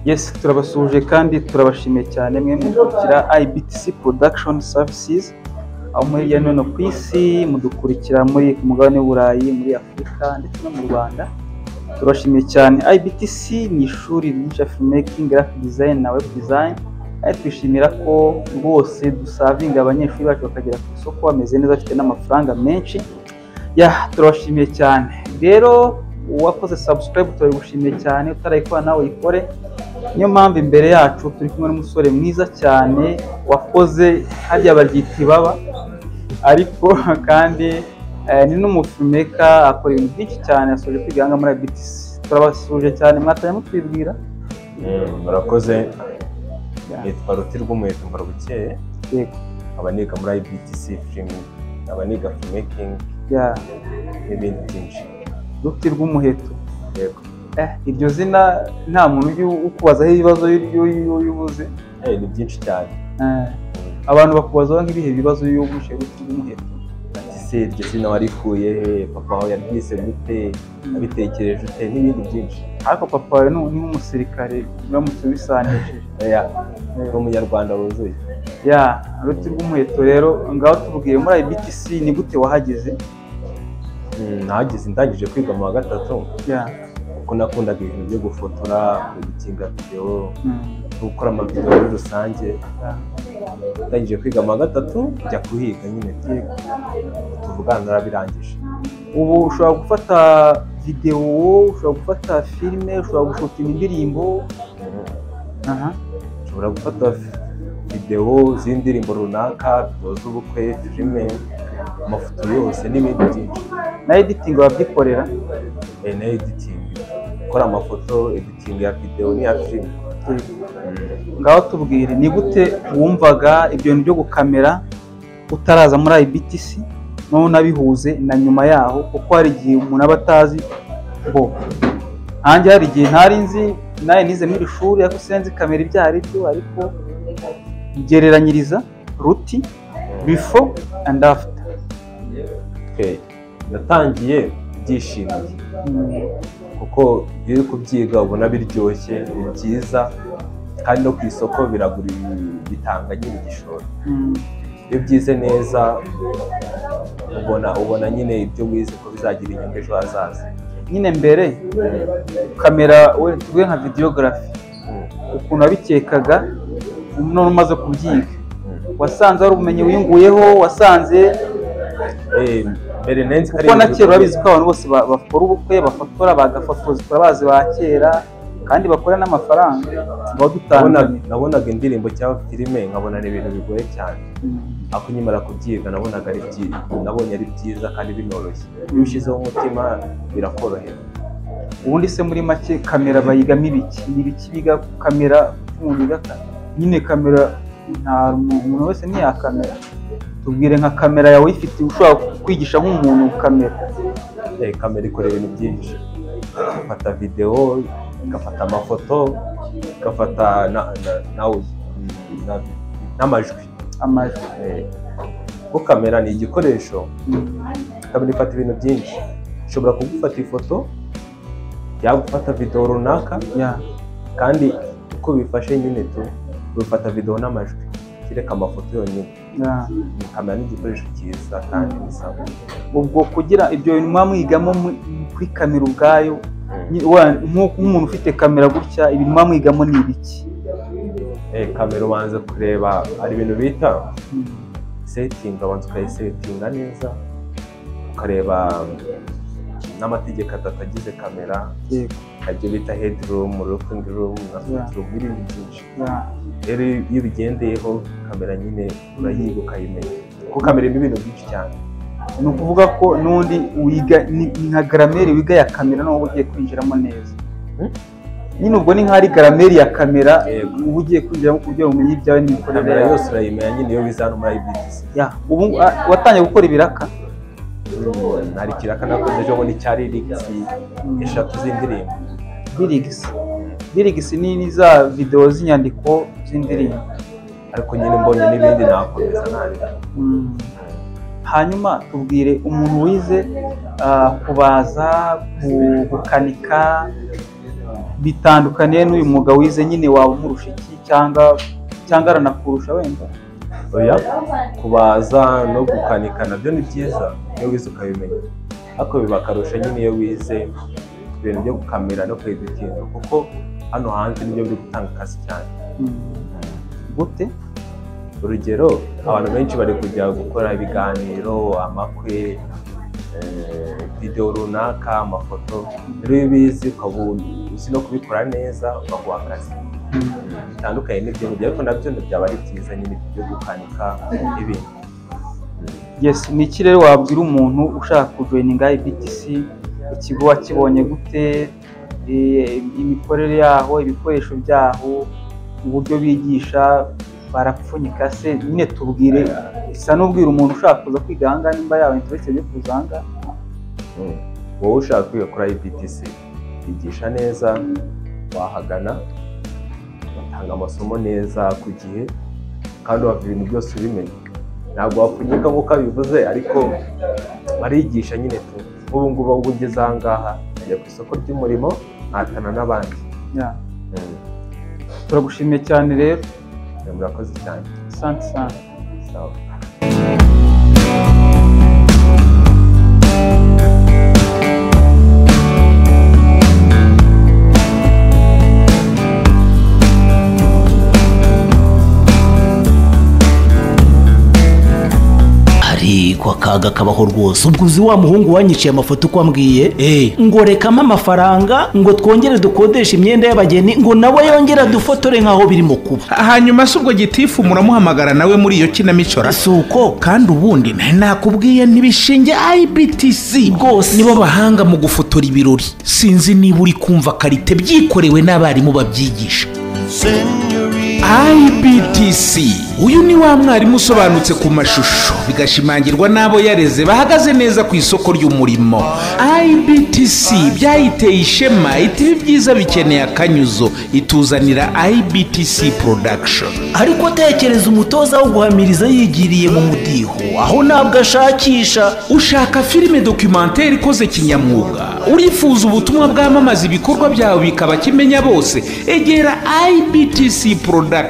Yes, turabasuhuje kandi turabashimiye cyane mwe mukurikira IBTC Production Services, aho muri hirya no hino ku isi mudukurikira muri ku mugabane w'Uburayi, muri Afurika ndetse no mu Rwanda. Turabashimiye cyane. IBTC ni ishuri ryigisha filmmaking, graphic design na web design. Twishimira ko bose dusavinga abanyeshuri bacu bakagera ku isoko bameze neza, bafite n'amafaranga menshi. Turabashimiye cyane. Rero uwakoze subscribe turabigushimiye cyane, utarayikora nawe uyikore. Niyo mpamvu imbere yacu turi kumwe n'umusore mwiza cyane wakoze harya baryita ibaba, ariko kandi ni n'umufilmeka, akora ibintu byinshi cyane, yasoje kwiga muri IBTC. Turabasuje cyane, mwatanya mutwibwira. Murakoze. Nitwa Ruti Rw'umuheto Mbarabukeye. Yego. Abaniga muri IBTC film, abaniga filmmaking, n'ibindi byinshi. Ruti Rw'umuheto. Yego. Iryo zina nta muntu ujya ukubazaho ibibazo iyo ubuze? Ni byinshi cyane. Abantu bakubazaho nk'ibihe bibazo iyo ubushe Ruti Rw'umuheto? Ese iryo zina warikuye he? Papa wawe yaryise gute? Abitekereje ute? N'ibindi byinshi. Ariko papa wawe ni nk'umusirikare uramutse wisanishije. Ni umunyarwanda wuzuye. Ruti Rw'umuheto rero ngaho tubwire, muri IBTC ni gute wahageze? Nahageze ndangije kwiga mu wa gatatu. Kuko nakundaga ibintu byo gufotora, gukinga video, gukora amavideo muri rusange. Ndangije kwiga mu wa gatatu njya kuhiga nyine. Tuvugana narabirangije. Ubu ushobora gufata video, ushobora gufata filime, ushobora gushutinga indirimbo. Ushobora gufata video z'indirimbo runaka, video z'ubukwe, filime, amafoto yose n'ibindi byinshi. Na editing wabyikorera? Na editing, gukora amafoto, editing ya video n'iya film. Ngaho tubwire, ni gute wumvaga ibyo bintu byo gukamera utaraza muri IBTC, none nabihuze na nyuma yaho? Kuko hari igihe umuntu aba atazi bo. Hanjye hari igihe ntari nzi, naye nize muri ishuri ariko sinzi kamera ibyo ari byo, ariko gereranyiriza Ruti before and after. Natangiye byishimiye kuko iyo kubyiga ubona biryoshye, ni byiza, kandi no ku isoko biragura, bitanga nyine igishoro. Iyo byize neza ubona nyine ibyo wize ko bizagira inyungu ejo hazaza. Nyine mbere kamera we nka videography, ukuntu wabikekaga none umaze kubyiga, wasanze ari ubumenyi wiyunguyeho? Wasanze mbere nenzi kuko na kera urabizi ko abantu bose bakora ubukwe, bafotora, bagafotoza, turabazi ba kera kandi bakora n'amafaranga. Nabonaga indirimbo cyangwa filime nkabona ni ibintu bigoye cyane, ariko nyimara kubyiga nabonye ari byiza kandi binoroshye. Iyo ushyizeho umutima birakorohera. Ubundi se muri make kamera bayigamo ibiki? Ni ibiki biga kamera? Nyine kamera nta muntu wese ntiyakamera. Tubwire nka kamera yawe uyifite, ushobora kwigisha nk'umuntu kamera. Kamera ikora ibintu byinshi, igafata video, igafata amafoto, igafata n'amajwi. Kuko kamera ni igikoresho, kamera ifata ibintu byinshi. Ishobora kugufata ifoto, yagufata video runaka, kandi uko bifashe nyine bifata video n'amajwi, kireka amafoto yonyine. Kamera ni igikoresho cyiza kandi bisaba. Ubwo kugira ibyo bintu mwamwigamo kuri kamera ubwayo, nk'umuntu ufite kamera gutya, ibintu mwamwigamo ni ibiki? Kamera ubanza kureba, hari ibintu bita setting, abanza ukayisetinga neza, ukareba n'amategeko atatu agize kamera, ibyo bita headroom, looking room na soft room n'ibindi byinshi. Rero iyo ubigendeyeho kamera nyine urayiga ukayimenya, kuko kamera irimo ibintu byinshi cyane. Ni ukuvuga ko n'undi wiga nka grammaire wiga ya kamera n'ubu ugiye kwinjiramo neza. Nyine ubwo ni nk'ari grammaire ya kamera ubu ugiye kwinjiramo kugira ngo umenye ibyawe n'imikorere yayo. Kamera yose urayimenya nyine iyo wize hano muri IBTC. Ubu watangiye gukora ibiraka? Hari ikiraka nakoze ejo bundi cya lyrics 3 z'indirimbo. Lyrics ni za video z'inyandiko z'indirimbo, ariko nyine mbonye n'ibindi nakomeza nabi. Hanyuma tubwire umuntu wize kubaza, gukanika, bitandukaniye n'uyu mwuga wize nyine waba umurusha iki cyangwa aranakurusha wenda? Oya, kubaza no gukanika nabyo ni byiza iyo wize ukabimenya, ariko biba akarusha nyine iyo wize ibintu byo gukamera no kweditinga, kuko hano hanze nibyo biri gutanga akazi cyane. Gute? Urugero, abantu benshi bari kujya gukora ibiganiro, amakwe, video runaka, amafoto, rero iyo bizi ukaba uzi no kubikora neza ukaguha akazi bitandukanye n'ibyo ngibyo, ariko nabyo byaba ari byiza nyine byo gukanika ibintu. Yes, ni iki rero wabwira umuntu ushaka kujoininga IBTC? Ikigo wakibonye gute? Imikorere yaho, ibikoresho byaho, uburyo bigisha barapfunyika se? Nyine tubwire, isa n'ubwira umuntu ushaka kuza kwiga ahangaha nimba yaba interested yo kuza ahangaha. Wowe ushaka kwiga kuri IBTC bigisha neza, wahagana, batanga amasomo neza ku gihe kandi wava ibintu byose ubimenya. Ntabwo wapfunyika nk'uko bivuze, ariko barigisha nyine tu. Ubu ngubu ugeze ahangaha ujya ku isoko ry'umurimo ntatana n'abandi. Turagushimiye cyane rero. Murakoze cyane. Asante sana. Sawa. Kwa kaga kabaho rwose. Ubwo uzi wa muhungu wanyiciye amafoto uko ambwiye ngo rekamo amafaranga ngo twongere dukodesha imyenda y'abageni ngo nawe yongera dufotore nkaho birimo kuba. Hanyuma se ubwo gitifu muramuhamagara nawe muri iyo kinamicora? Suko kandi ubundi nakubwiye ntibishinge IBTC rwose nibo bahanga mu gufotora ibirori. Sinzi niba uri kumva karite byikorewe n'abarimu babyigisha. IBTC uyu ni wa mwarimu usobanutse ku mashusho bigashimangirwa n'abo yareze bahagaze neza ku isoko ry'umurimo. IBTC byayiteye ishema, iti byiza bikeneye akanyuzo, ituzanira IBTC production. Ariko tekereza umutoza wo guhamiriza yigiriye mu mudiho, aho ntabwo ashakisha. Ushaka filime documentaire ikoze kinyamwuga, urifuza ubutumwa bwamamaza ibikorwa byawe bikaba kimenya bose, egera IBTC production.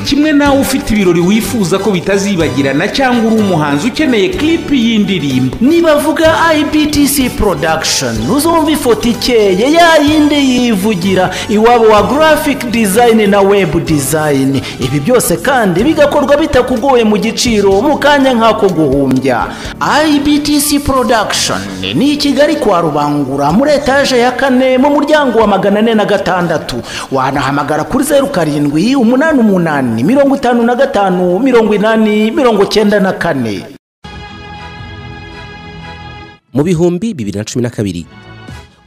Kimwe nawe ufite ibirori wifuza ko bitazibagirana cyangwa uri umuhanzi ukeneye clip y'indirimbo, nibavuga IBTC production uzumva ifoto ikeye ya yindi yivugira iwabo wa graphic design na web design. Ibi byose kandi bigakorwa bitakugoye mu giciro, mu kanya nk'ako guhumbya. IBTC production ni Kigali kwa Rubangura muri etage ya 4 mu muryango wa 406. Wanahamagara kuri 0788558094. Mu bihumbi 2012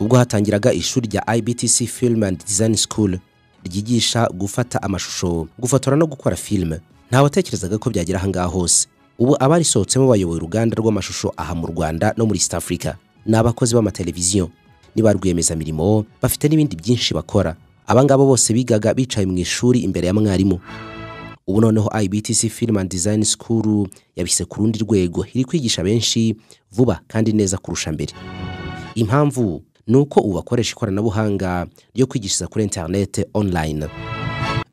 ubwo hatangiraga ishuri rya IBTC Film and Design School ryigisha gufata amashusho, gufotora no gukora film, nta watekerezaga ko byagera ahangaha hose. Ubu abarisohotsemo bayoboye uruganda rw'amashusho aha mu Rwanda no muri East Africa. Ni abakozi b'amateleviziyo, ni ba rwiyemezamirimo, bafite n'ibindi byinshi bakora. Abangabo bose bigaga bicaye mu ishuri imbere ya mwarimu. Ubu noneho IBTC Film and Design School yabise ku rundi rwego, iri kwigisha benshi vuba kandi neza kurusha mbere. Impamvu nuko ubakoresha ikoranabuhanga ryo kwigishiriza kuri internet online.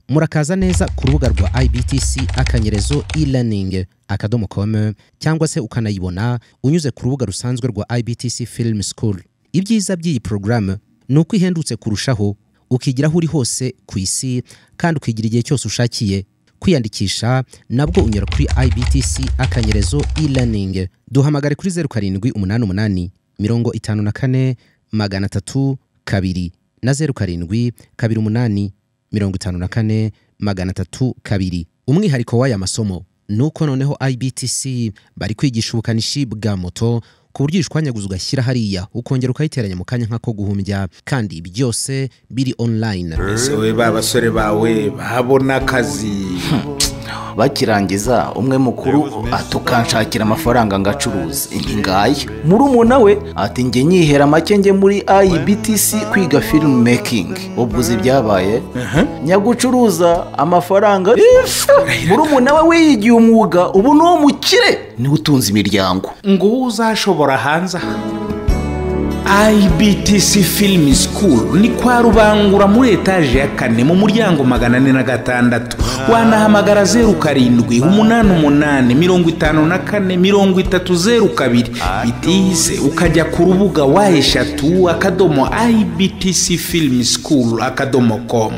Murakaza neza ku rubuga rwa IBTC akanyerezo e-learning.com cyangwa se ukanayibona unyuze ku rubuga rusanzwe rwa IBTC Film School. Ibyiza by'iyi program nuko ihendutse kurushaho, ukigiraho uri hose ku isi kandi ukigira igihe cyose ushakiye. Kwiyandikisha nabwo unyura kuri IBTC akanyerezo e-learning. Duhamagare kuri 0788 54 302 na 07 28 54 302. Umwihariko w'aya masomo nuko noneho IBTC bari kwigisha ubukanishi bwa moto ku buryo ishwanyaguza ugashyira hariya ukongera ukayiteranya mu kanya nk'ako guhumbya, kandi byose biri online. Ese we babasore bawe babona akazi bakirangiza umwe mukuru atukanshakira amafaranga ngacuruza ingaya. Murumuna we ati nge nyihera make nge muri IBTC kwiga film making. Ubwo byabaye nyagucuruza amafaranga. Murumuna we wiyigiye umwuga, ubu no mukire ni utunze imiryango ngo uzashobora hanze. IBTC Film School ni kwa Rubangura muri etaje ya 4 mu muryango 406. Wanahamagara 0788554302 bitihise ukajya ku rubuga wa eshatu /IBTCFilmSchool.com.